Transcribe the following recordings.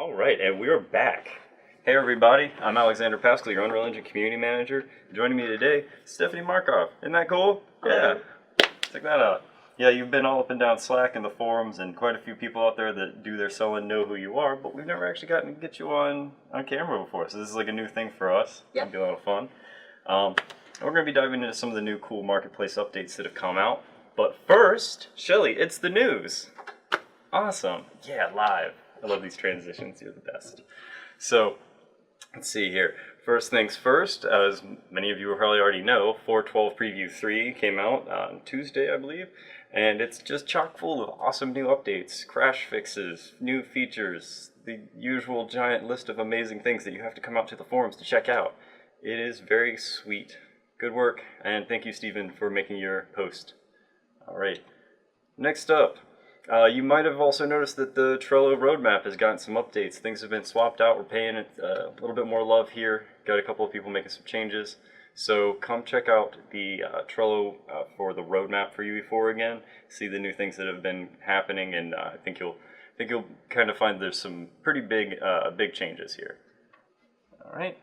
All right, and we're back. Hey everybody, I'm Alexander Pascal, your Unreal Engine Community Manager. Joining me today, Stephanie Markoff. Isn't that cool? Yeah, check that out. Yeah, you've been all up and down Slack and the forums, and quite a few people out there that do their selling know who you are, but we've never actually gotten to get you on camera before, so this is like a new thing for us. Yep. It'll be a lot of fun. We're going to be diving into some of the new cool Marketplace updates that have come out. But first, Shelly, it's the news. Awesome. Yeah, live. I love these transitions. You're the best. So, let's see here. First things first, as many of you probably already know, 4.12 Preview 3 came out on Tuesday, I believe. And it's just chock full of awesome new updates, crash fixes, new features, the usual giant list of amazing things that you have to come out to the forums to check out. It is very sweet. Good work, and thank you, Stephen, for making your post. All right. Next up, you might have also noticed that the Trello roadmap has gotten some updates. Things have been swapped out. We're paying it a little bit more love here. Got a couple of people making some changes. So come check out the Trello for the roadmap for UE4 again. See the new things that have been happening, and I think you'll kind of find there's some pretty big changes here. All right.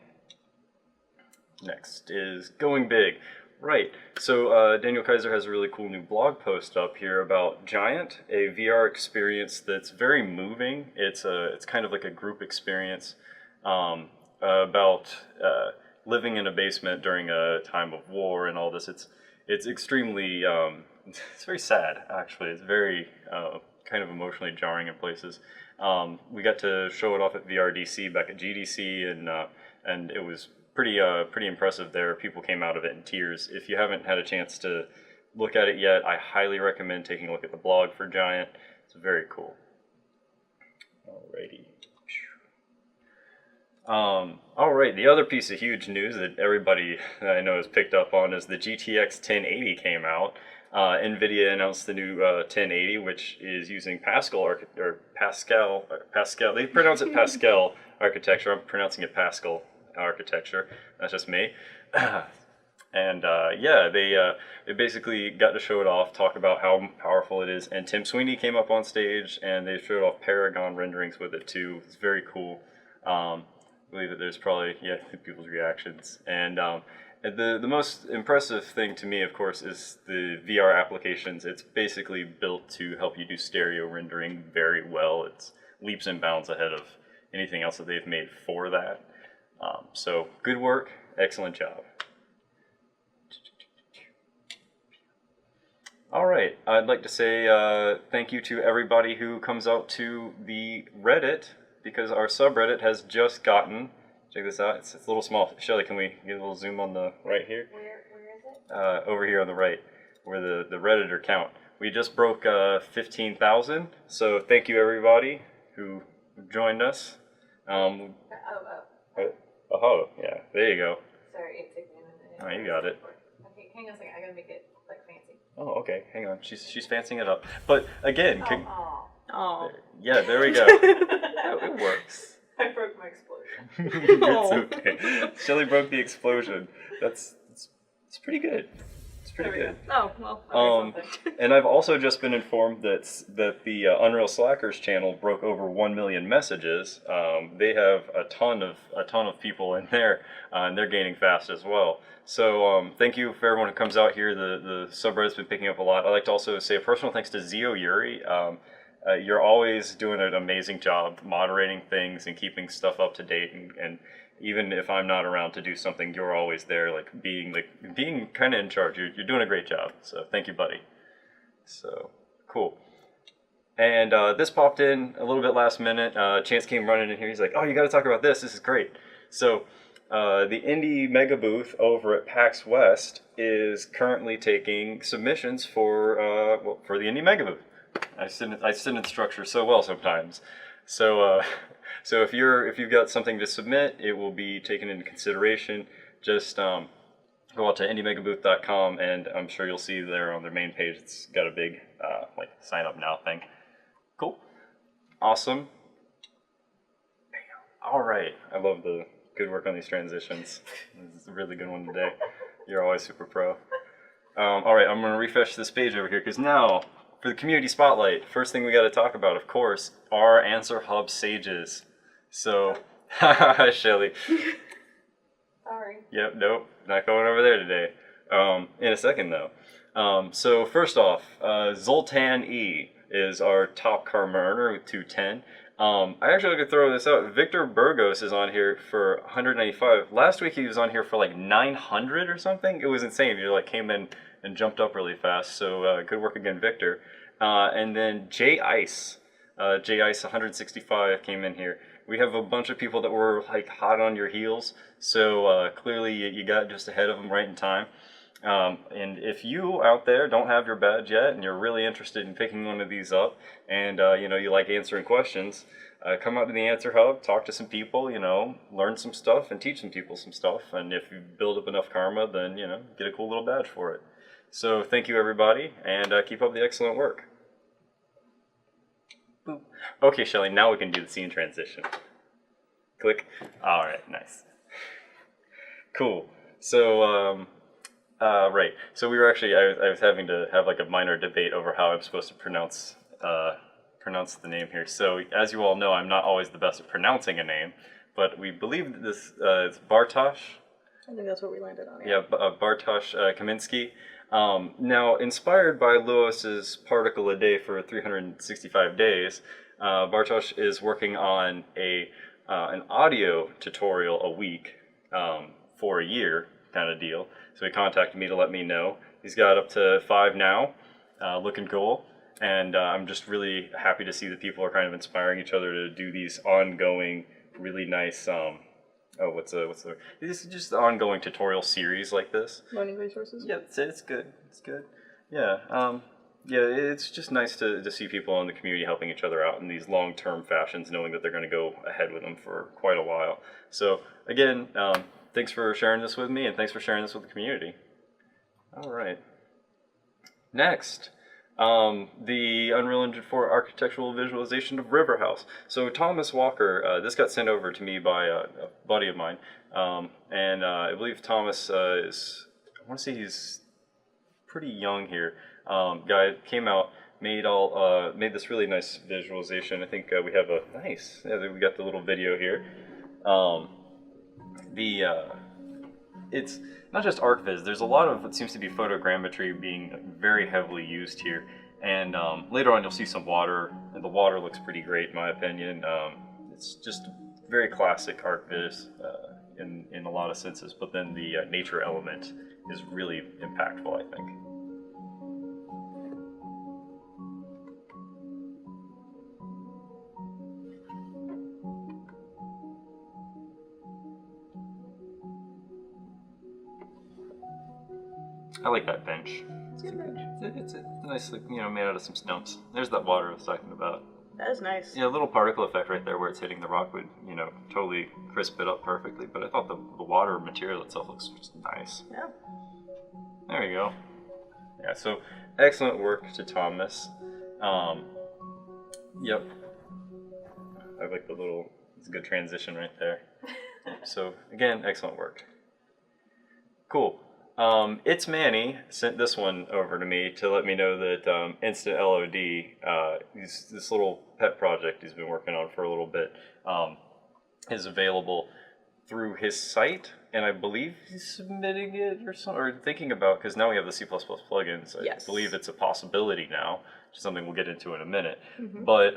Next is going big. Right, so Daniel Kaiser has a really cool new blog post up here about Giant, a VR experience that's very moving. It's kind of like a group experience about living in a basement during a time of war and all this. It's extremely, it's very sad actually. It's very kind of emotionally jarring in places. We got to show it off at VRDC back at GDC, and it was pretty impressive there. People came out of it in tears. If you haven't had a chance to look at it yet, I highly recommend taking a look at the blog for Giant. It's very cool. Alrighty. Alright, the other piece of huge news that everybody I know has picked up on is the GTX 1080 came out. NVIDIA announced the new 1080, which is using Pascal. They pronounce it Pascal architecture. I'm pronouncing it Pascal architecture. That's just me. And yeah, they basically got to show it off, talk about how powerful it is, and Tim Sweeney came up on stage and they showed off Paragon renderings with it too. It's very cool. I believe that there's probably people's reactions, and the most impressive thing to me, of course, is the VR applications. It's basically built to help you do stereo rendering very well. It's leaps and bounds ahead of anything else that they've made for that. So good work, excellent job. All right, I'd like to say thank you to everybody who comes out to the Reddit, because our subreddit has just gotten, check this out, it's a little small. Shelly, can we get a little zoom on the right here? Where is it? Over here on the right, where the Redditor count. We just broke 15,000, so thank you everybody who joined us. Oh, yeah, there you go. Sorry, it took me a minute. Oh, you got it. Okay, hang on a second. I gotta make it like fancy. Oh, okay. Hang on. She's fancying it up. But again, Oh. yeah, there we go. It works. I broke my explosion. It's okay. Shelly broke the explosion. It's pretty good. It's pretty good. Oh, well. And I've also just been informed that the Unreal Slackers channel broke over 1 million messages. They have a ton of people in there, and they're gaining fast as well. So thank you for everyone who comes out here. The subreddit's been picking up a lot. I'd like to also say a personal thanks to Zio Yuri. You're always doing an amazing job moderating things and keeping stuff up to date, and even if I'm not around to do something, you're always there, being kind of in charge. You're doing a great job. So thank you, buddy. So cool. And this popped in a little bit last minute. Chance came running in here. He's like, "Oh, you got to talk about this. This is great." So the Indie Mega Booth over at PAX West is currently taking submissions for the Indie Mega Booth. I sit in structure so well sometimes. So if you've got something to submit, it will be taken into consideration. Just go out to indiemegabooth.com, and I'm sure you'll see there on their main page. It's got a big sign up now thing. Cool, awesome. All right, I love the good work on these transitions. This is a really good one today. You're always super pro. All right, I'm going to refresh this page over here because now, for the community spotlight, first thing we got to talk about, of course, are Answer Hub Sages. So, hi Shelly. Sorry. Yep, nope, not going over there today. In a second though. So first off, Zoltan E is our top car earner with 210. I actually could throw this out. Victor Burgos is on here for 195. Last week he was on here for like 900 or something. It was insane. He like came in and jumped up really fast. So good work again, Victor. And then J Ice 165 came in here. We have a bunch of people that were like hot on your heels, so clearly you got just ahead of them right in time. And if you out there don't have your badge yet and you're really interested in picking one of these up and you like answering questions, come out to the Answer Hub, talk to some people, learn some stuff and teach some people some stuff. And if you build up enough karma, then get a cool little badge for it. So thank you everybody, and keep up the excellent work. Boop. Okay, Shelly, now we can do the scene transition. Click. All right, nice. Cool. So, right. So we were actually, I was having to have like a minor debate over how I'm supposed to pronounce the name here. So as you all know, I'm not always the best at pronouncing a name, but we believe that this is Bartosz. I think that's what we landed on. Yeah, Bartosz Kamiński. Now, inspired by Lewis's particle a day for 365 days, Bartosz is working on an audio tutorial a week for a year kind of deal. So he contacted me to let me know. He's got up to 5 now, looking cool. And I'm just really happy to see that people are kind of inspiring each other to do these ongoing, really nice, this is just an ongoing tutorial series like this. Learning resources? Yeah, it's good. It's good. Yeah, it's just nice to see people in the community helping each other out in these long-term fashions, knowing that they're going to go ahead with them for quite a while. So, again, thanks for sharing this with me, and thanks for sharing this with the community. All right. Next, the Unreal Engine 4 architectural visualization of River House. So Thomas Walker, this got sent over to me by a buddy of mine, and I believe Thomas I want to say he's pretty young here. Guy came out, made this really nice visualization. I think we have we got the little video here. It's not just ArcViz. There's a lot of what seems to be photogrammetry being very heavily used here. And later on you'll see some water, and the water looks pretty great in my opinion. It's just very classic ArcViz in a lot of senses, but then the nature element is really impactful, I think. I like that bench. It's a good bench. It's a nice, made out of some stumps. There's that water I was talking about. That is nice. Yeah, a little particle effect right there where it's hitting the rock would, totally crisp it up perfectly. But I thought the water material itself looks just nice. Yeah. There you go. Yeah, so excellent work to Thomas. Yep. I like it's a good transition right there. So again, excellent work. Cool. It's Manny sent this one over to me to let me know that Instant LOD, this little pet project he's been working on for a little bit, is available through his site, and I believe he's submitting it or thinking about, because now we have the C++ plugins. I believe it's a possibility now, which is something we'll get into in a minute. Mm-hmm. But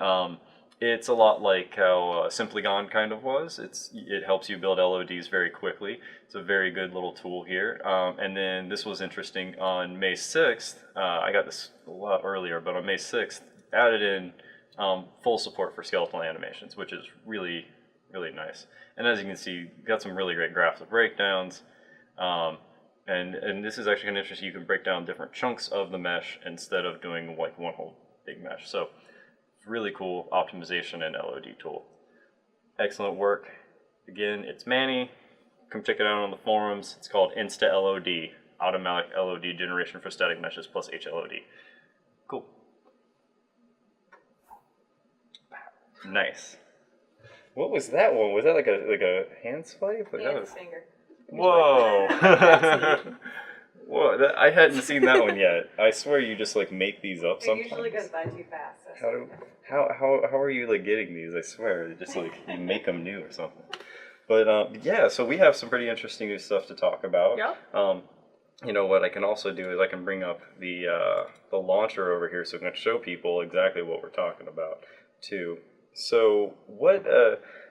it's a lot like how Simply Gone kind of was. It helps you build LODs very quickly. It's a very good little tool here. And then this was interesting on May 6th. I got this a lot earlier, but on May 6th, added in full support for skeletal animations, which is really, really nice. And as you can see, got some really great graphical breakdowns. And this is actually kind of interesting. You can break down different chunks of the mesh instead of doing like one whole big mesh. So really cool optimization and LOD tool. Excellent work. Again, it's Manny. Come check it out on the forums. It's called Insta LOD, Automatic LOD Generation for Static Meshes plus HLOD. Cool. Nice. What was that one? Was that like a hand swipe? Yeah, it's a finger. Whoa. Well, I hadn't seen that one yet. I swear you just like make these up It sometimes. usually goes by too fast. So How are you like getting these? I swear, just like you make them new or something. But yeah, so we have some pretty interesting new stuff to talk about. Yeah. You know what I can also do is I can bring up the launcher over here so we can show people exactly what we're talking about too. So what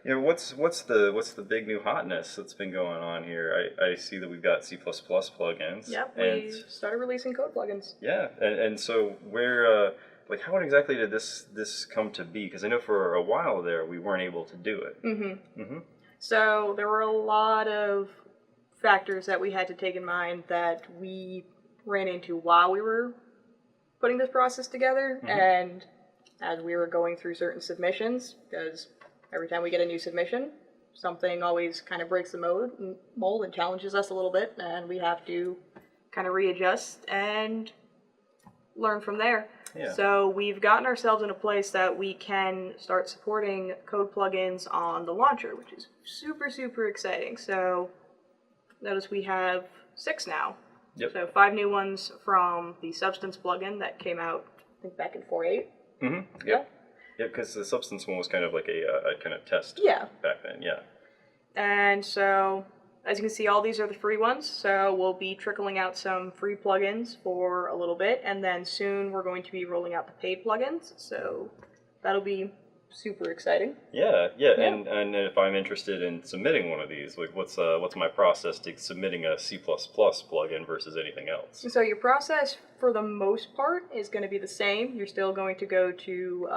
what's the big new hotness that's been going on here? I see that we've got C++ plugins. Yep. And We started releasing code plugins. yeah, and so where like how exactly did this come to be? Because I know for a while there we weren't able to do it. Mm-hmm. Mm-hmm. So there were a lot of factors that we had to take in mind that we ran into while we were putting this process together, and as we were going through certain submissions, because every time we get a new submission, something always kind of breaks the mold and challenges us a little bit, and we have to kind of readjust and learn from there. Yeah. So we've gotten ourselves in a place that we can start supporting code plugins on the launcher, which is super, super exciting. So notice we have 6 now. Yep. So 5 new ones from the Substance plugin that came out, I think, back in 4.8. Mm-hmm. Yep. Yeah, because the Substance one was kind of like a kind of test. Yeah. Back then, yeah. And so, as you can see, all these are the free ones. So we'll be trickling out some free plugins for a little bit, and then soon we're going to be rolling out the paid plugins. So that'll be super exciting. Yeah. And if I'm interested in submitting one of these, like what's my process to submitting a C++ plugin versus anything else? So your process, for the most part, is going to be the same. You're still going to go to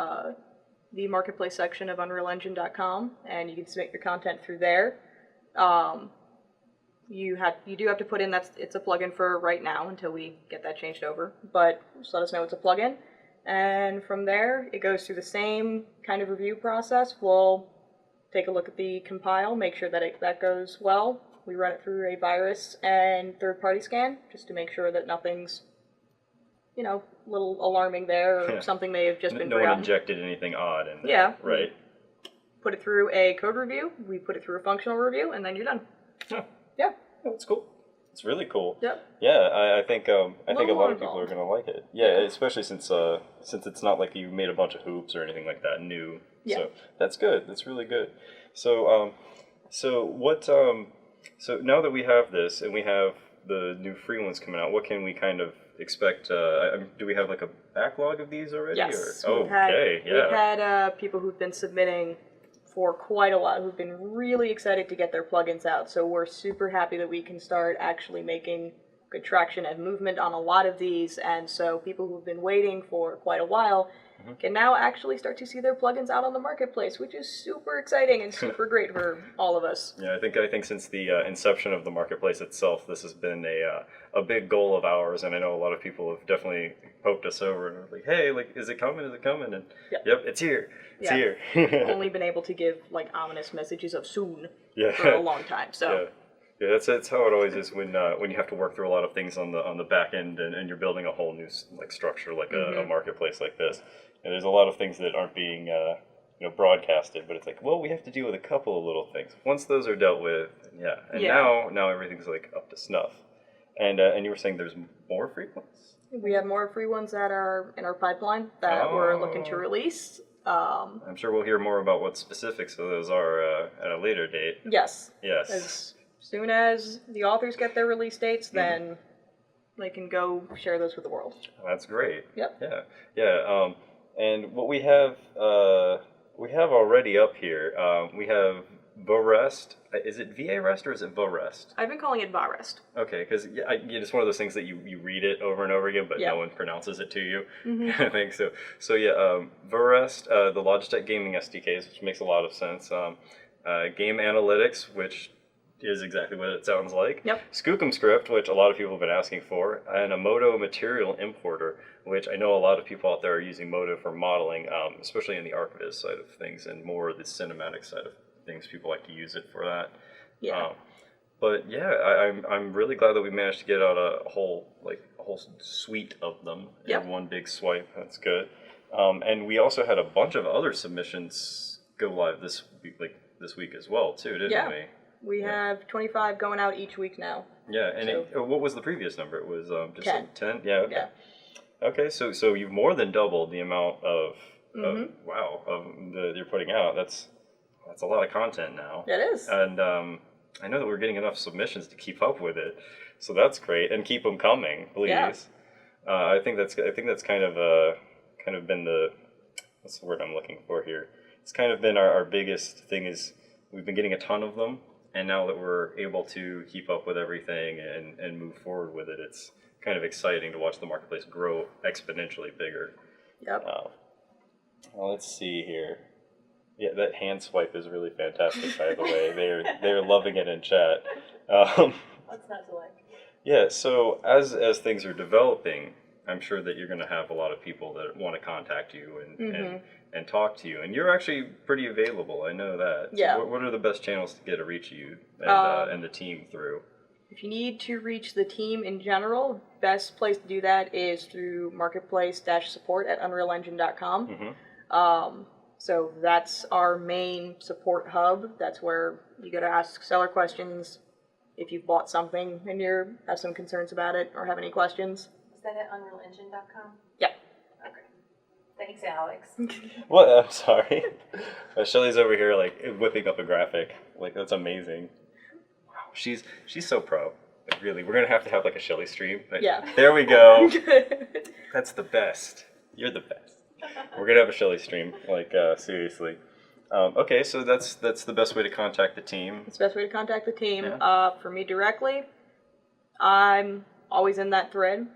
the Marketplace section of UnrealEngine.com, and you can submit your content through there. You do have to put in that it's a plugin for right now until we get that changed over, but just let us know it's a plugin. And from there, it goes through the same kind of review process. We'll take a look at the compile, make sure that that goes well. We run it through a virus and third-party scan just to make sure that nothing's, a little alarming there, or something may have just been No forgotten. one injected anything odd in there. Yeah. Right. Put it through a code review, we put it through a functional review, and then you're done. Oh, Yeah. that's cool. It's really cool. Yep. Yeah, I think a lot of people involved. are gonna like it. Yeah, especially since it's not like you made a bunch of hoops or anything like that new. Yeah. So that's good. That's really good. So so now that we have this and we have the new free ones coming out, what can we kind of expect? Do we have like a backlog of these already? Yes. Or? We've had people who've been submitting for quite a while, who've been really excited to get their plugins out. So we're super happy that we can start actually making good traction and movement on a lot of these. And so people who've been waiting for quite a while can now actually start to see their plugins out on the marketplace, which is super exciting and super great for all of us. Yeah, I think since the inception of the marketplace itself, this has been a big goal of ours, and I know a lot of people have definitely poked us over and were like, "Hey, like, is it coming? Is it coming?" And yep, it's here. It's here. Only been able to give like ominous messages of soon Yeah. for a long time. So yeah, that's how it always is when you have to work through a lot of things on the back end and you're building a whole new like structure like a marketplace like this. And there's a lot of things that aren't being broadcasted, but it's like, well, we have to deal with a couple of little things. Once those are dealt with, now everything's like up to snuff. And you were saying there's more free ones? we have more free ones that are in our pipeline that we're looking to release. I'm sure we'll hear more about what specifics of those are at a later date. Yes. Yes. As soon as the authors get their release dates, then they can go share those with the world. That's great. Yep. Yeah. And what we have already up here, we have VaRest. Is it VaRest or is it VaRest? I've been calling it VaRest. Okay, because it's one of those things that you read it over and over again, but no one pronounces it to you. I think so. So yeah, VaRest, the Logitech gaming SDKs, which makes a lot of sense. Game analytics, which is exactly what it sounds like. Yep. Skookum script, which a lot of people have been asking for, and a Modo material importer, which I know a lot of people out there are using Modo for modeling, especially in the archivist side of things and more the cinematic side of things. People like to use it for that. Yeah. But yeah, I'm really glad that we managed to get out a whole suite of them in one big swipe. That's good. And we also had a bunch of other submissions go live this week as well too, didn't we? We have 25 going out each week now. Yeah, and So- what was the previous number? It was just 10. like 10? Yeah, okay. Yeah. Okay, so you've more than doubled the amount of Mm-hmm. that you're putting out. That's a lot of content now. It is. And I know that we're getting enough submissions to keep up with it, so that's great. And keep them coming, please. Yeah. I think that's kind of been the, what's the word I'm looking for here? It's kind of been our biggest thing is we've been getting a ton of them, and now that we're able to keep up with everything and move forward with it, it's kind of exciting to watch the marketplace grow exponentially bigger. Yep. Well, let's see here. Yeah, that hand swipe is really fantastic, by the way. They're loving it in chat. What's not to like? Yeah, so as things are developing, I'm sure that you're going to have a lot of people that want to contact you and talk to you. And you're actually pretty available, I know that. Yeah. So what are the best channels to get to reach you and the team through? If you need to reach the team in general, best place to do that is through marketplace-support at unrealengine.com. Mm-hmm. So that's our main support hub. That's where you got to ask seller questions if you've bought something and you have some concerns about it or have any questions. Is that at unrealengine.com? Yeah. Okay. Thanks, Alex. What? I'm sorry. Shelly's over here like whipping up a graphic. Like that's amazing. Wow, she's so pro. Like, really, we're gonna have like a Shelly stream. Like, Yeah. There we go. That's the best. You're the best. We're gonna have a Shelly stream. Like seriously. Okay, so that's the best way to contact the team. It's the best way to contact the team. Yeah. For me directly, I'm always in that thread.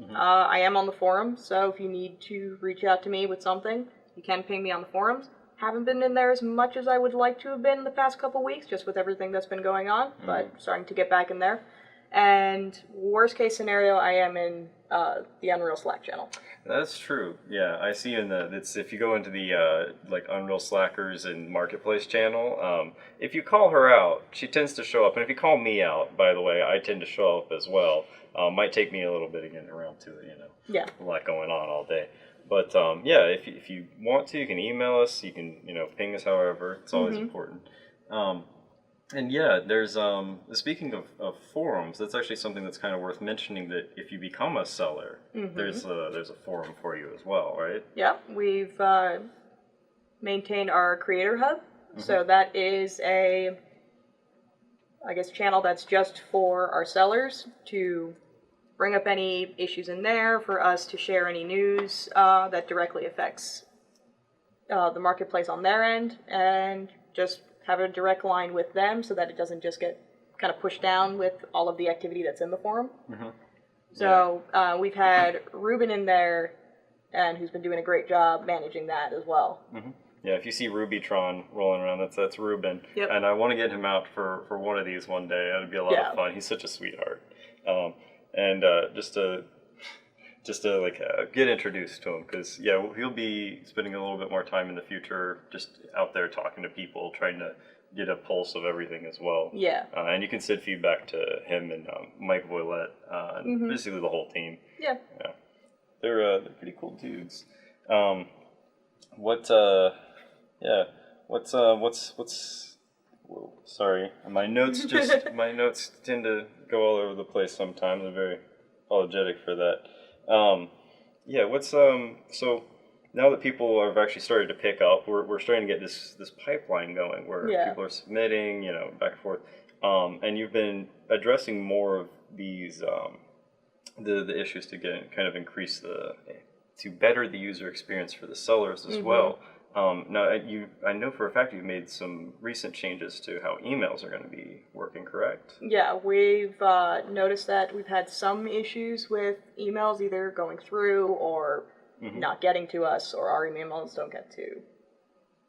Mm-hmm. I am on the forum, so if you need to reach out to me with something, you can ping me on the forums. Haven't been in there as much as I would like to have been the past couple weeks, just with everything that's been going on, but starting to get back in there. And worst case scenario, I am in the Unreal Slack channel. That's true. Yeah, I see it's if you go into the like Unreal Slackers and Marketplace channel, if you call her out, she tends to show up. And if you call me out, by the way, I tend to show up as well. Might take me a little bit of getting around to it, Yeah. A lot going on all day. But yeah, if you want to, you can email us. You can ping us. However, it's always important. And yeah, there's speaking of forums, that's actually something that's kind of worth mentioning. That if you become a seller, there's a forum for you as well, right? Yeah, we've maintained our creator hub, so that is a, I guess, channel that's just for our sellers to bring up any issues in there, for us to share any news that directly affects the marketplace on their end, and just have a direct line with them so that it doesn't just get kind of pushed down with all of the activity that's in the forum. So we've had Ruben in there, and who's been doing a great job managing that as well. Yeah, if you see Rubytron rolling around, that's Ruben. Yep. And I want to get him out for one of these one day. That'd be a lot of fun. He's such a sweetheart. And just to like get introduced to him, because he'll be spending a little bit more time in the future just out there talking to people, trying to get a pulse of everything as well. Yeah. And you can send feedback to him and Mike Voilette, and basically the whole team. Yeah. Yeah, they're pretty cool dudes. Whoa, sorry, my notes tend to go all over the place sometimes. I'm very apologetic for that. So now that people have actually started to pick up, we're starting to get this pipeline going where people are submitting, back and forth. And you've been addressing more of these the issues to increase to better the user experience for the sellers as well. Now, I know for a fact you've made some recent changes to how emails are going to be working, correct? Yeah, we've noticed that we've had some issues with emails either going through or not getting to us, or our emails don't get to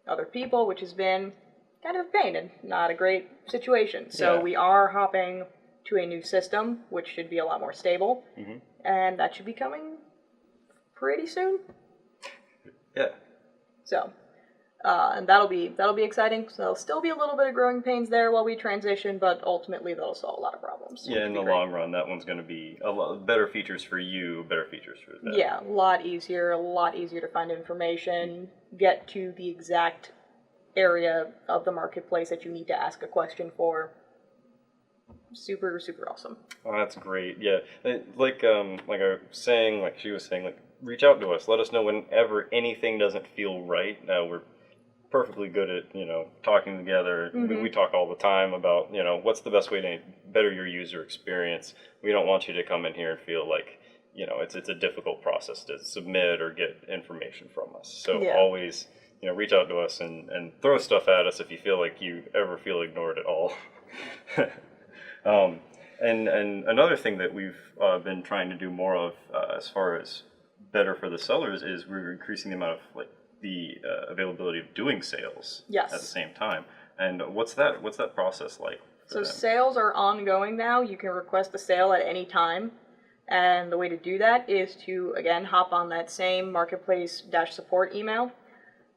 other people, which has been kind of a pain and not a great situation. So we are hopping to a new system, which should be a lot more stable, and that should be coming pretty soon. Yeah. So, and that'll be exciting. So there'll still be a little bit of growing pains there while we transition, but ultimately that'll solve a lot of problems. Yeah, in the long run, that one's going to be a lot better features for you, better features for them. Yeah, a lot easier to find information, get to the exact area of the marketplace that you need to ask a question for. Super, super awesome. Oh, that's great. Yeah, like I was saying, like she was saying, like reach out to us. Let us know whenever anything doesn't feel right. We're perfectly good at talking together. We talk all the time about what's the best way to better your user experience. We don't want you to come in here and feel like it's a difficult process to submit or get information from us. So always reach out to us and throw stuff at us if you feel like you ever feel ignored at all. And another thing that we've been trying to do more of as far as better for the sellers is we're increasing the amount of the availability of doing sales at the same time. And what's that process like? So sales are ongoing now. You can request a sale at any time. And the way to do that is to, again, hop on that same marketplace-support email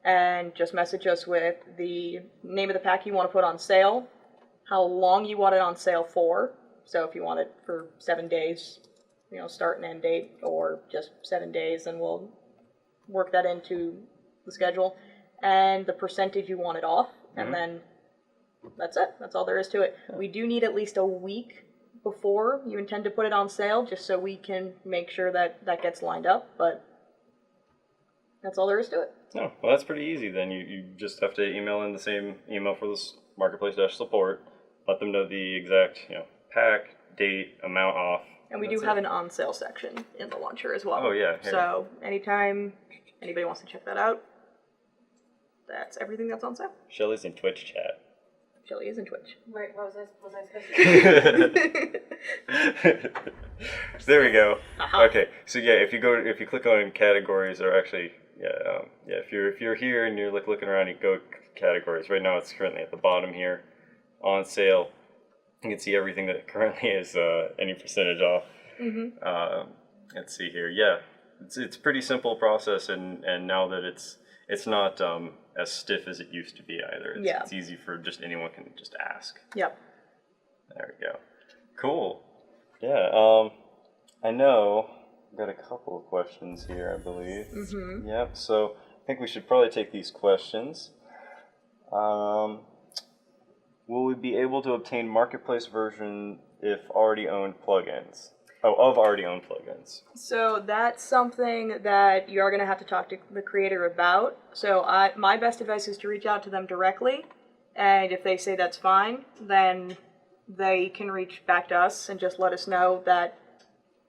and just message us with the name of the pack you want to put on sale, how long you want it on sale for. So if you want it for 7 days, start and end date, or just 7 days, then we'll work that into the schedule, and the percentage you want it off, and then that's it. That's all there is to it. We do need at least a week before you intend to put it on sale, just so we can make sure that that gets lined up, but that's all there is to it. Oh, well, that's pretty easy then. You just have to email in the same email for this marketplace-support, let them know the exact pack, date, amount off. And we do have an on-sale section in the launcher as well. Oh, yeah. Here. So anytime anybody wants to check that out, that's everything that's on sale. Shelly's in Twitch chat. Shelly is in Twitch. Wait, was I supposed to? There we go. Okay, so yeah, if you click on categories, or actually, if you're here and you're looking around, you go categories. Right now, it's currently at the bottom here, on sale. You can see everything that currently is any percentage off. Let's see here. Yeah, it's a pretty simple process, and now that it's not as stiff as it used to be either. It's easy for just anyone can just ask. Yep. There we go. Cool. Yeah. I know. I've got a couple of questions here, I believe. Yep. So I think we should probably take these questions. Will we be able to obtain marketplace version if already owned plugins? Of already owned plugins. So that's something that you are going to have to talk to the creator about. So my best advice is to reach out to them directly, and if they say that's fine, then they can reach back to us and just let us know that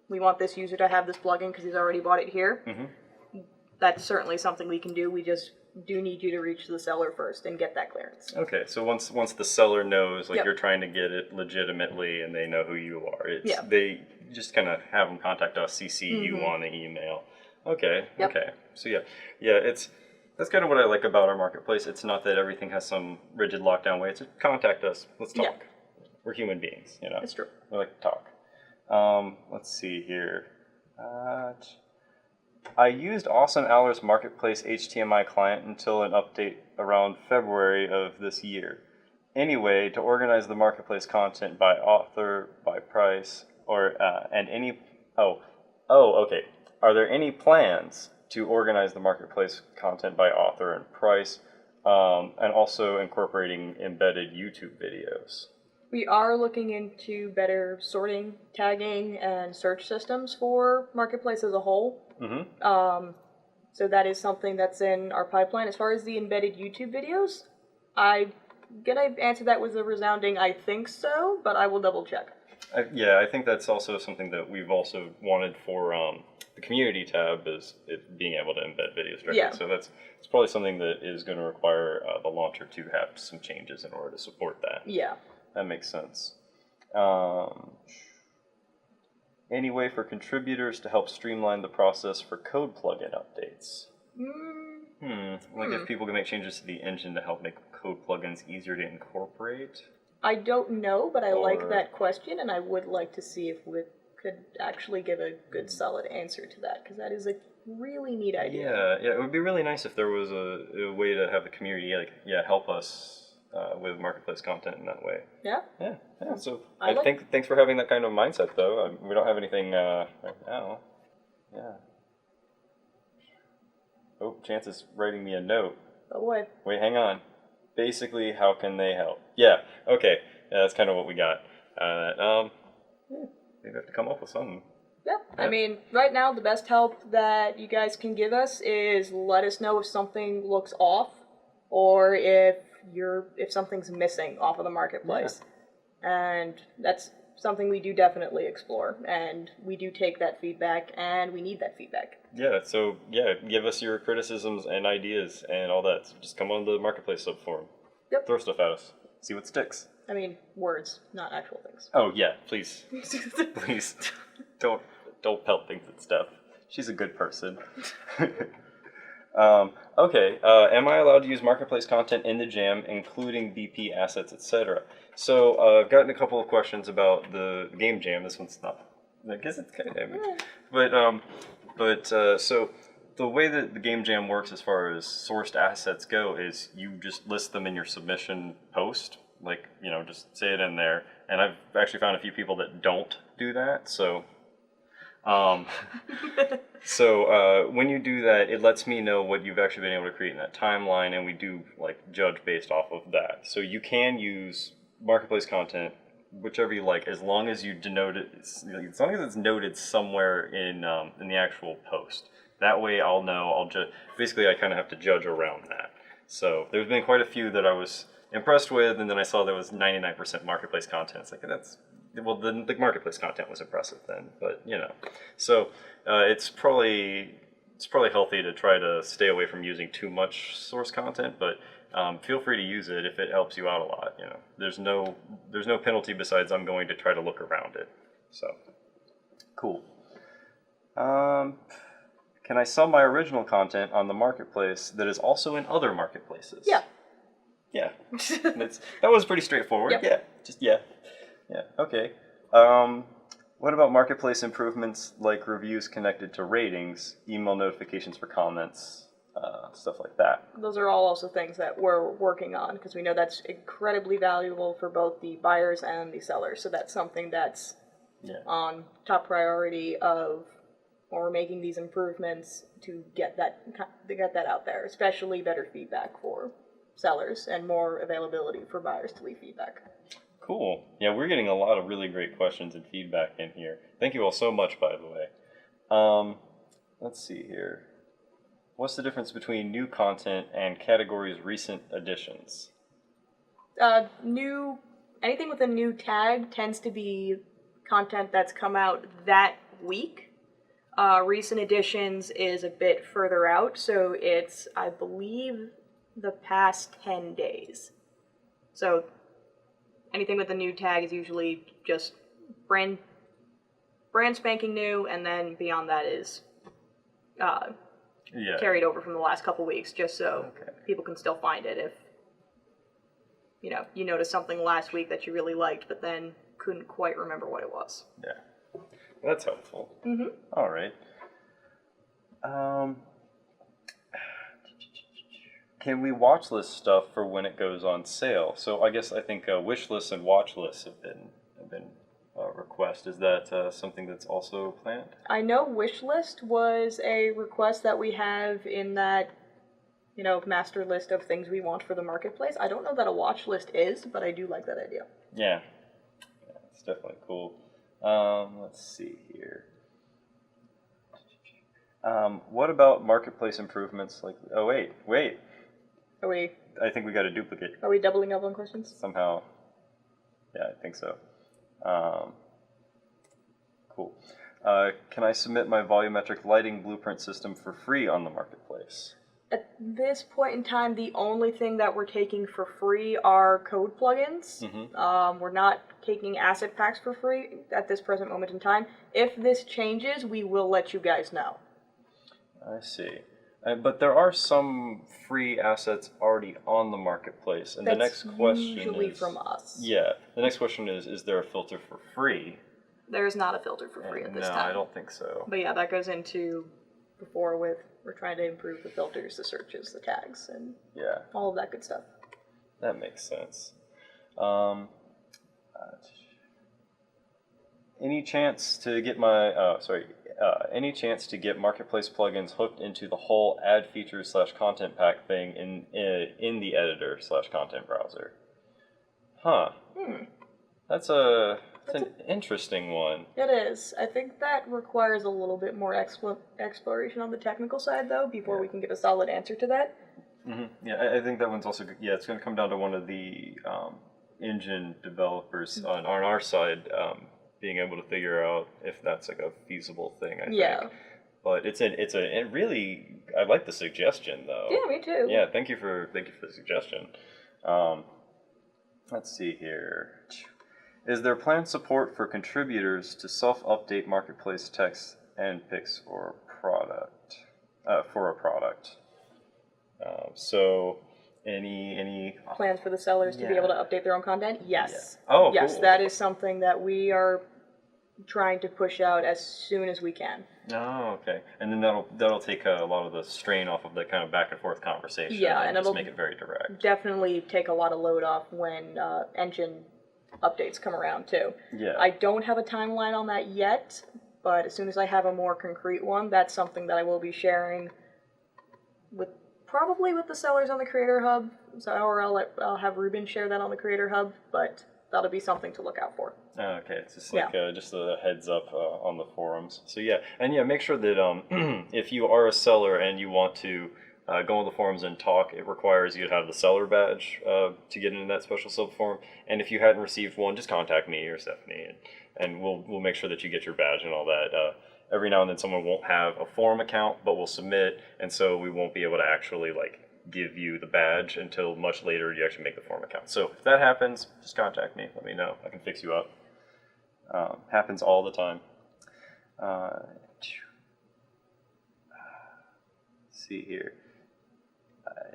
we want this user to have this plugin because he's already bought it here. That's certainly something we can do. We just do need you to reach the seller first and get that clearance. Okay, so once the seller knows you're trying to get it legitimately and they know who you are, they just kind of have them contact us, CC you on the email. Okay, okay. So that's kind of what I like about our marketplace. It's not that everything has some rigid lockdown way. It's just contact us. Let's talk. We're human beings, It's true. We like to talk. Let's see here. I used Awesome Aller's Marketplace HTML client until an update around February of this year. Anyway, to organize the marketplace content by author, by price, or okay. Are there any plans to organize the marketplace content by author and price, and also incorporating embedded YouTube videos? We are looking into better sorting, tagging, and search systems for Marketplace as a whole. So that is something that's in our pipeline. As far as the embedded YouTube videos, I'm gonna answer that with a resounding I think so, but I will double check. I think that's also something that we've also wanted for the community tab, is being able to embed videos directly. So it's probably something that is going to require the launcher to have some changes in order to support that. That makes sense. Any way for contributors to help streamline the process for code plugin updates? Like if people can make changes to the engine to help make code plugins easier to incorporate? I don't know, but I like that question, and I would like to see if we could actually give a good solid answer to that, because that is a really neat idea. Yeah, it would be really nice if there was a way to have the community help us with marketplace content in that way. Yeah. So thanks for having that kind of mindset, though. We don't have anything right now. Oh, Chance is writing me a note. Oh boy. Wait, hang on. basically, how can they help? Yeah, okay. Yeah, that's kind of what we got. Maybe I have to come up with something. Yeah. Yeah. I mean, right now the best help that you guys can give us is let us know if something looks off, or if something's missing off of the marketplace, and that's something we do definitely explore, and we do take that feedback, and we need that feedback. Yeah, so yeah, give us your criticisms and ideas and all that. So just come on the marketplace subforum. Yep. Throw stuff at us. See what sticks. I mean, words, not actual things. Oh yeah, please, please, don't pelt things at Steph. She's a good person. Okay, am I allowed to use marketplace content in the jam, including BP assets, etc.? So I've gotten a couple of questions about the game jam. This one's not. I guess it's kind of. So the way that the game jam works, as far as sourced assets go, is you just list them in your submission post. Like, just say it in there. And I've actually found a few people that don't do that. So. When you do that, it lets me know what you've actually been able to create in that timeline, and we do judge based off of that. So you can use marketplace content, whichever you like, as long as you denote it, as long as it's noted somewhere in the actual post. That way, I'll know. Basically, I kind of have to judge around that. So there's been quite a few that I was impressed with, and then I saw there was 99% marketplace content. It's the marketplace content was impressive then, but so it's probably healthy to try to stay away from using too much source content, but feel free to use it if it helps you out a lot. There's no penalty besides I'm going to try to look around it. So cool. Can I sell my original content on the marketplace that is also in other marketplaces? Yeah. Yeah. That was pretty straightforward. Yep. Yeah. Yeah, okay. What about marketplace improvements like reviews connected to ratings, email notifications for comments, stuff like that? Those are all also things that we're working on, because we know that's incredibly valuable for both the buyers and the sellers. So that's something that's on top priority of when we're making these improvements to get that out there, especially better feedback for sellers and more availability for buyers to leave feedback. Cool. Yeah, we're getting a lot of really great questions and feedback in here. Thank you all so much, by the way. Let's see here. What's the difference between new content and categories recent additions? Anything with a new tag tends to be content that's come out that week. Recent additions is a bit further out, so it's, I believe, the past 10 days. So anything with a new tag is usually just brand spanking new, and then beyond that is carried over from the last couple weeks, just so people can still find it if you noticed something last week that you really liked, but then couldn't quite remember what it was. Yeah, that's helpful. Mm-hmm. All right. Can we watch list stuff for when it goes on sale? So I think wish lists and watch lists have been a request. Is that something that's also planned? I know wish list was a request that we have in that master list of things we want for the marketplace. I don't know that a watch list is, but I do like that idea. Yeah, it's definitely cool. Let's see here. What about marketplace improvements? Wait. I think we got a duplicate. Are we doubling up on questions? Somehow. Yeah, I think so. Cool. Can I submit my volumetric lighting blueprint system for free on the marketplace? At this point in time, the only thing that we're taking for free are code plugins. Mm-hmm. We're not taking asset packs for free at this present moment in time. If this changes, we will let you guys know. I see. But there are some free assets already on the marketplace, and That's the next question usually is from us. Yeah, the next question is there a filter for free? There is not a filter for free at this time. No, I don't think so. But yeah, that goes into before with we're trying to improve the filters, the searches, the tags, and all of that good stuff. That makes sense. any chance to get any chance to get Marketplace plugins hooked into the whole add features / content pack thing in the editor / content browser? Huh. That's an interesting one. It is. I think that requires a little bit more exploration on the technical side, though, before we can get a solid answer to that. Yeah, I think that one's also good. Yeah, it's going to come down to one of the engine developers on our side being able to figure out if that's like a feasible thing. I think. But it really, I like the suggestion though. Yeah, me too. Yeah, thank you for the suggestion. Let's see here. Is there planned support for contributors to self-update Marketplace text and pics or product for a product? So, any plans for the sellers to be able to update their own content? Yes. Yeah. Oh, yes, cool. That is something that we are trying to push out as soon as we can. Oh, okay. And then that'll take a lot of the strain off of the kind of back and forth conversation. Yeah, and just it'll make it very direct. Definitely take a lot of load off when engine updates come around too. Yeah. I don't have a timeline on that yet, but as soon as I have a more concrete one, that's something that I will be sharing probably with the sellers on the Creator Hub. So, or I'll have Ruben share that on the Creator Hub, but that'll be something to look out for. Okay, it's just like just a heads up on the forums. So yeah, and yeah, make sure that if you are a seller and you want to go on the forums and talk, it requires you to have the seller badge to get into that special subforum. And if you hadn't received one, just contact me or Stephanie, and we'll make sure that you get your badge and all that. Every now and then someone won't have a forum account, but will submit, and so we won't be able to actually like give you the badge until much later you actually make the forum account. So if that happens, just contact me. Let me know. I can fix you up. Happens all the time. Let's see here.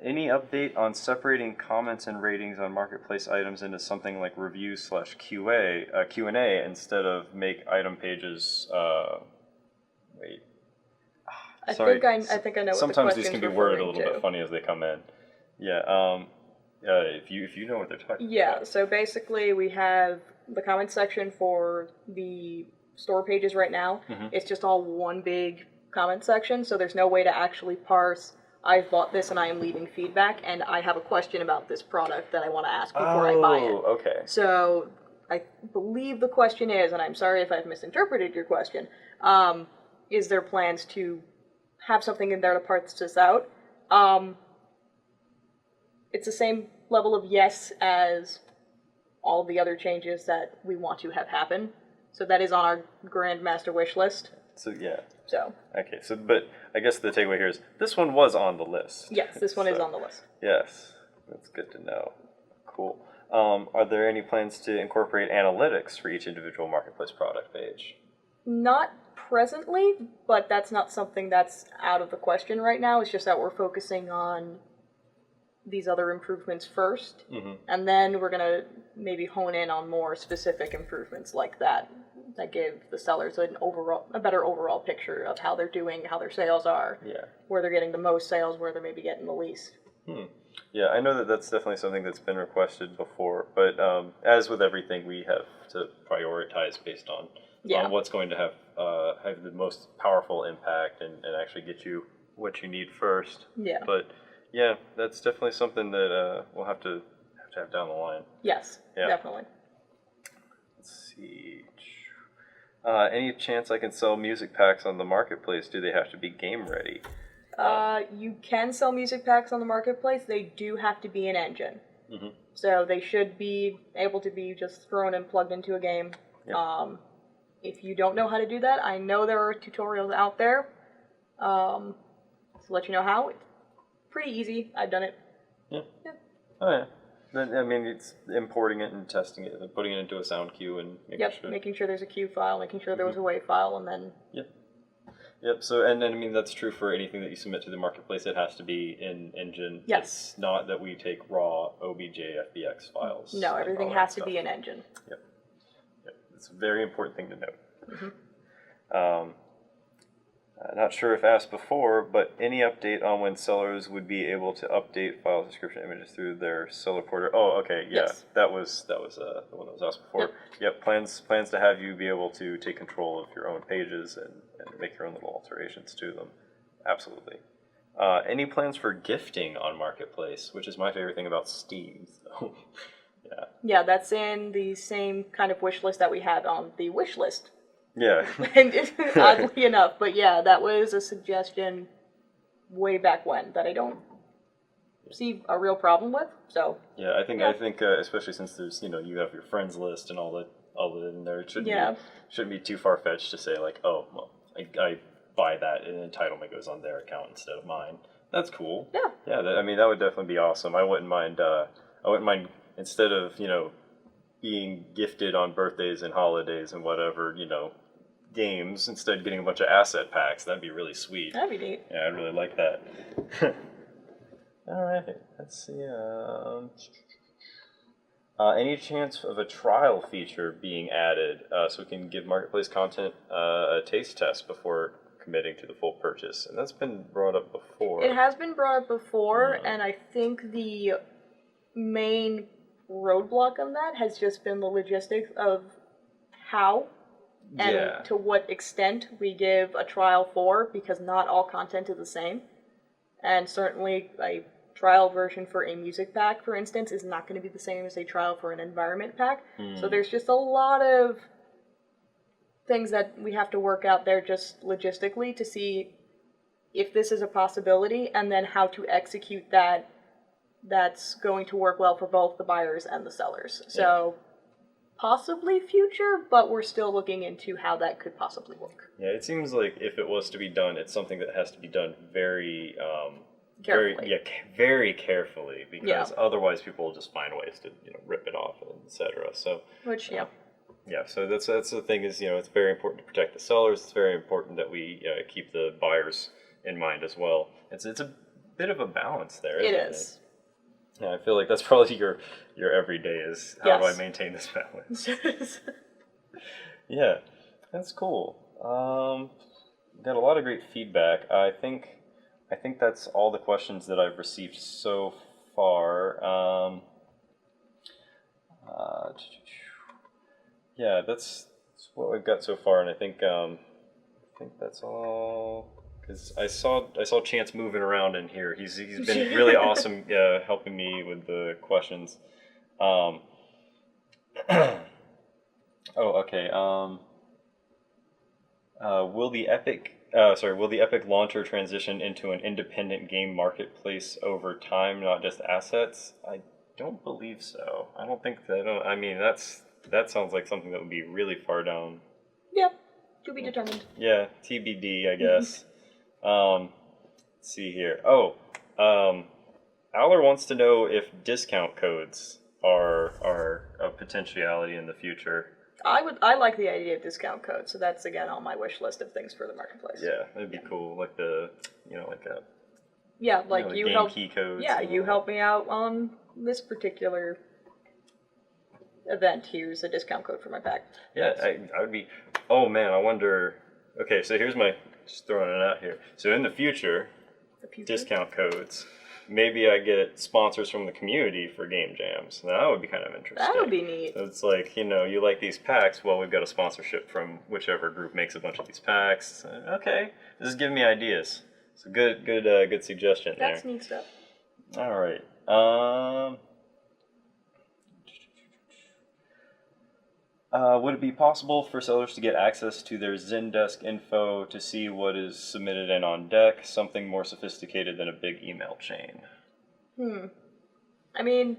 Any update on separating comments and ratings on Marketplace items into something like reviews / Q&A instead of make item pages? Wait. I Sorry. think I know what Sometimes the these can be worded a little bit funny as they come in. Yeah. If you know what they're talking about. Yeah. So basically, we have the comment section for the store pages right now. It's just all one big comment section, so there's no way to actually parse. I've bought this and I am leaving feedback, and I have a question about this product that I want to ask before I buy it. Oh, okay. So I believe the question is, and I'm sorry if I've misinterpreted your question, is there plans to have something in there to parse this out? It's the same level of yes as all the other changes that we want to have happen. So that is on our Grand Master wish list. So yeah. So. Okay. So, but I guess the takeaway here is this one was on the list. Yes, this one is on the list. Yes, that's good to know. Cool. Are there any plans to incorporate analytics for each individual Marketplace product page? Not presently, but that's not something that's out of the question right now. It's just that we're focusing on these other improvements first, and then we're going to maybe hone in on more specific improvements like that give the sellers a better overall picture of how they're doing, how their sales are, where they're getting the most sales, where they're maybe getting the least. Yeah, I know that that's definitely something that's been requested before, but as with everything, we have to prioritize based on what's going to have the most powerful impact and actually get you what you need first. Yeah. But yeah, that's definitely something that we'll have to have down the line. Yes, definitely. Let's see. Any chance I can sell music packs on the Marketplace? Do they have to be game ready? You can sell music packs on the Marketplace. They do have to be an engine. So they should be able to be just thrown and plugged into a game. If you don't know how to do that, I know there are tutorials out there to let you know how. It's pretty easy. I've done it. Yeah. Oh, yeah. I mean, it's importing it and testing it and putting it into a sound queue and making sure there's a queue file, making sure there was a WAV file, and then... Yep, so, and then, I mean, that's true for anything that you submit to the Marketplace. It has to be in engine. Yes. It's not that we take raw OBJ FBX files. No, everything has to be in engine. Yep. It's a very important thing to note. Not sure if asked before, but any update on when sellers would be able to update file description images through their seller portal? Oh, okay, yeah, Yes. that was the one that was asked before. Yep, plans to have you be able to take control of your own pages and make your own little alterations to them. Absolutely. Any plans for gifting on Marketplace, which is my favorite thing about Steam. So, yeah. Yeah, that's in the same kind of wish list that we had on the wish list. Yeah. And oddly enough, but yeah, that was a suggestion way back when that I don't see a real problem with. So Yeah, I think especially since there's you have your friends list and all that in there, it shouldn't be too far fetched to say like, oh, well, I buy that and entitlement goes on their account instead of mine. That's cool. Yeah. Yeah, that would definitely be awesome. I wouldn't mind instead of being gifted on birthdays and holidays and whatever games, instead getting a bunch of asset packs. That'd be really sweet. that'd be neat. Yeah, I'd really like that. All right, let's see. Any chance of a trial feature being added so we can give Marketplace content a taste test before committing to the full purchase? And that's been brought up before. It has been brought up before, and I think the main roadblock on that has just been the logistics of how and to what extent we give a trial for, because not all content is the same. And certainly a trial version for a music pack, for instance, is not going to be the same as a trial for an environment pack. So there's just a lot of things that we have to work out there just logistically to see if this is a possibility, and then how to execute that that's going to work well for both the buyers and the sellers. So possibly future, but we're still looking into how that could possibly work. Yeah, it seems like if it was to be done, it's something that has to be done very Carefully. very carefully, because otherwise people will just find ways to rip it off and etc. So Which so that's the thing is it's very important to protect the sellers. It's very important that we keep the buyers in mind as well. It's a bit of a balance there. it Isn't is. Yeah, I feel like that's probably your everyday is how do I maintain this balance? Yeah, that's cool. Got a lot of great feedback. I think that's all the questions that I've received so far. Yeah, that's what we've got so far, and I think that's all. Because I saw Chance moving around in here. He's been really awesome helping me with the questions. Oh, okay. Will the Epic launcher transition into an independent game marketplace over time, not just assets? I don't believe so. I don't think that. I mean, that sounds like something that would be really far down. Yeah, to be determined. Yeah, TBD, I guess. Let's see here. Oh, Aller wants to know if discount codes are a potentiality in the future. I like the idea of discount codes, so that's again on my wish list of things for the marketplace. Yeah, that'd be cool. Like you game help. key codes. Yeah, you help me out on this particular event. Here's a discount code for my pack. Yeah, I would be. Oh man, I wonder. Okay, so here's my just throwing it out here. So in the future, discount codes. Maybe I get sponsors from the community for game jams. Now, that would be kind of interesting. That would be neat. So it's like, you like these packs. Well, we've got a sponsorship from whichever group makes a bunch of these packs. Okay, this is giving me ideas. So good suggestion there. That's neat stuff. All right. Would it be possible for sellers to get access to their Zendesk info to see what is submitted and on deck? Something more sophisticated than a big email chain. I mean,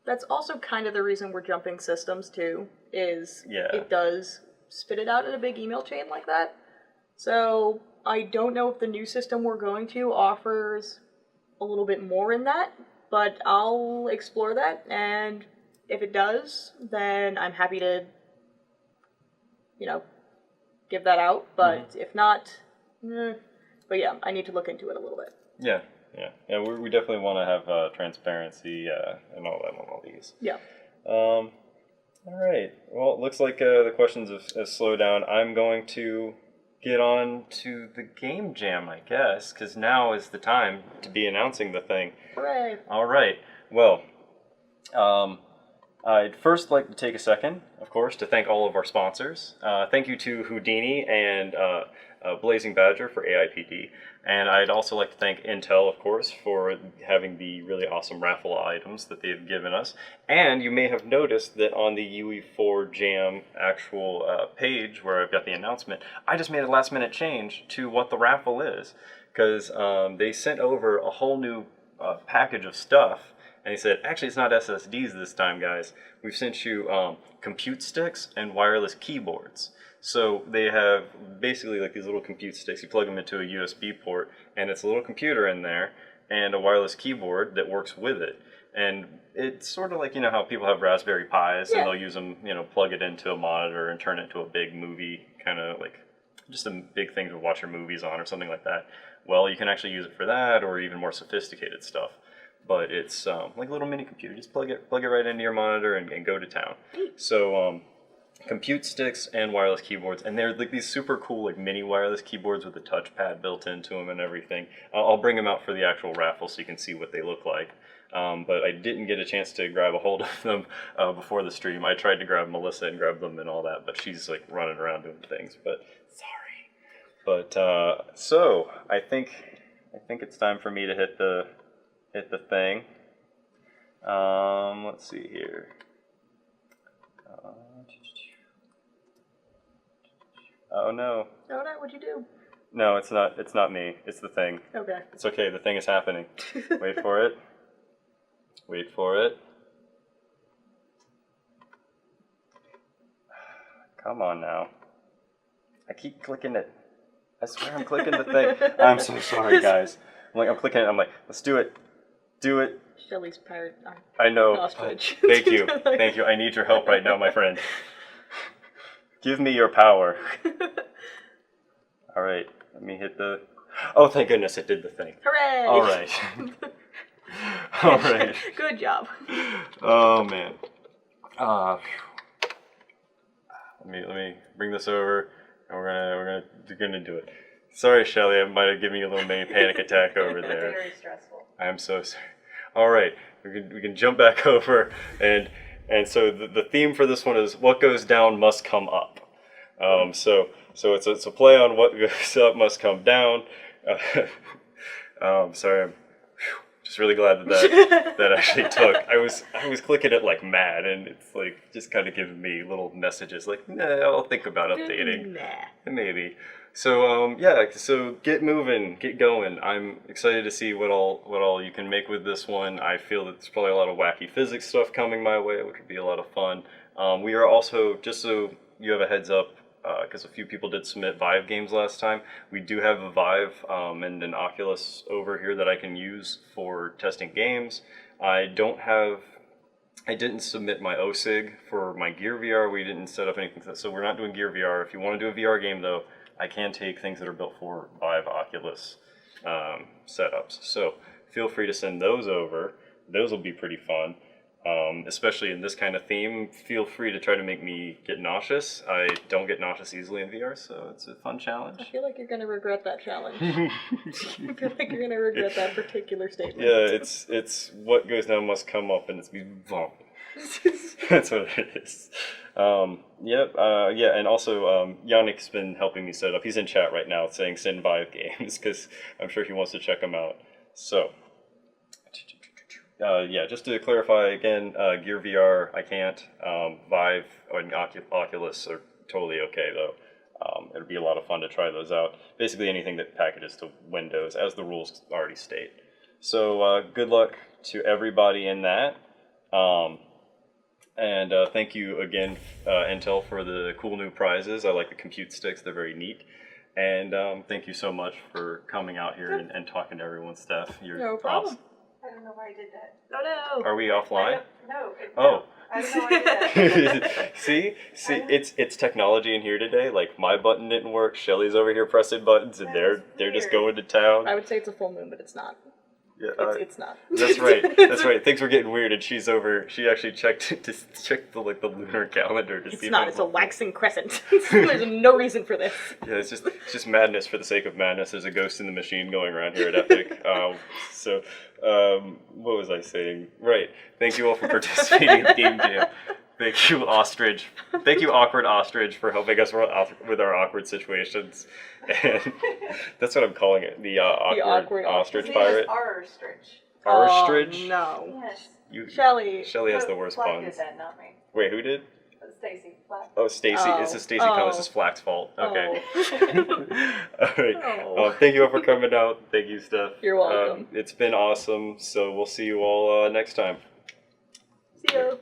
that's also kind of the reason we're jumping systems too, is it does spit it out in a big email chain like that. So I don't know if the new system we're going to offers a little bit more in that, but I'll explore that, and if it does, then I'm happy to, give that out. But if not, but yeah, I need to look into it a little bit. Yeah. We definitely want to have transparency and all that on all these. Yeah. All right. Well, it looks like the questions have slowed down. I'm going to get on to the game jam, I guess, because now is the time to be announcing the thing. Hooray! All right. Well, I'd first like to take a second, of course, to thank all of our sponsors. Thank you to Houdini and Blazing Badger for AIPD. And I'd also like to thank Intel, of course, for having the really awesome raffle items that they've given us. And you may have noticed that on the UE4jam actual page where I've got the announcement, I just made a last minute change to what the raffle is. Because they sent over a whole new package of stuff. And he said, actually, it's not SSDs this time, guys. We've sent you compute sticks and wireless keyboards. So they have basically like these little compute sticks. You plug them into a USB port, and it's a little computer in there and a wireless keyboard that works with it. And it's sort of like, you know, how people have Raspberry Pis, and they'll use them, you know, plug it into a monitor and turn it into a big movie, kind of like just a big thing to watch your movies on or something like that. Well, you can actually use it for that or even more sophisticated stuff. But it's like a little mini computer. Just plug it right into your monitor and go to town. So compute sticks and wireless keyboards, and they're like these super cool like mini wireless keyboards with a touchpad built into them and everything. I'll bring them out for the actual raffle so you can see what they look like. But I didn't get a chance to grab a hold of them before the stream. I tried to grab Melissa and grab them and all that, but she's like running around doing things. But sorry. But so I think it's time for me to hit the thing. Let's see here. Oh no. Oh no, what'd you do? No, it's not me. It's the thing. Okay. It's okay. The thing is happening. Wait for it. Wait for it. Come on now. I keep clicking it. I swear I'm clicking the thing. I'm so sorry, guys. I'm clicking it. I'm like, let's do it. Do it. Shelly's pirate. I know. Ostrich. Thank you. Thank you. I need your help right now, my friend. Give me your power. All right. Let me hit the... Oh, thank goodness it did the thing. Hooray! All right. All right. Good job. Oh, man. Let me bring this over, and we're gonna do it. Sorry, Shelly, I might have given you a little mini panic attack over there. Very stressful. I'm so sorry. All right, we can jump back over, and so the theme for this one is what goes down must come up. So it's a play on what goes up must come down. Sorry, I'm just really glad that actually took. I was clicking it like mad, and it's like just kind of giving me little messages like, nah, I'll think about updating. Nah. Maybe. So yeah, so get moving, get going. I'm excited to see what all you can make with this one. I feel that there's probably a lot of wacky physics stuff coming my way, which would be a lot of fun. We are also, just so you have a heads up, because a few people did submit Vive games last time, we do have a Vive and an Oculus over here that I can use for testing games. I didn't submit my OSIG for my Gear VR. We didn't set up anything, so we're not doing Gear VR. If you want to do a VR game though, I can take things that are built for Vive Oculus setups. So feel free to send those over. Those will be pretty fun. Especially in this kind of theme, feel free to try to make me get nauseous. I don't get nauseous easily in VR, so it's a fun challenge. I feel like you're going to regret that challenge. I feel like you're going to regret that particular statement. Yeah, it's what goes down must come up, and it's be vomp. That's what it is. Yeah, and also Yannick's been helping me set up. He's in chat right now saying send Vive games because I'm sure he wants to check them out. So, yeah, just to clarify again, Gear VR I can't. Vive and Oculus are totally okay though. It'll be a lot of fun to try those out. Basically anything that packages to Windows, as the rules already state. So good luck to everybody in that. And thank you again, Intel, for the cool new prizes. I like the compute sticks; they're very neat. And thank you so much for coming out here and talking to everyone's stuff. You're No problem. awesome. I don't know why I did that. Oh no! Are we offline? No. Oh. I don't know why I did that. See, it's technology in here today. Like my button didn't work. Shelly's over here pressing buttons, and they're just going to town. I would say it's a full moon, but it's not. Yeah, It's not. that's right. That's right. Things were getting weird, and she's over. She actually checked the the lunar calendar to see. It's if not. it was It's a all- waxing crescent. There's no reason for this. Yeah, it's just madness for the sake of madness. There's a ghost in the machine going around here at Epic. What was I saying? Right. Thank you all for participating in the game jam. Thank you, Ostrich. Thank you, Awkward Ostrich, for helping us with our awkward situations. And that's what I'm calling it. The awkward ostrich His name is pirate. Ostrich. Ostrich. Oh, no. Yes. Shelly. Shelly has the worst Flack puns. did that, not me. Wait, who did? Stacy. Flack. Oh, Stacy. Oh. It's a Stacy comment. This Oh. is Flack's fault. Okay. Oh. All right. Oh. Thank you all for coming out. Thank you, Steph. You're welcome. It's been awesome. So we'll see you all next time. See ya.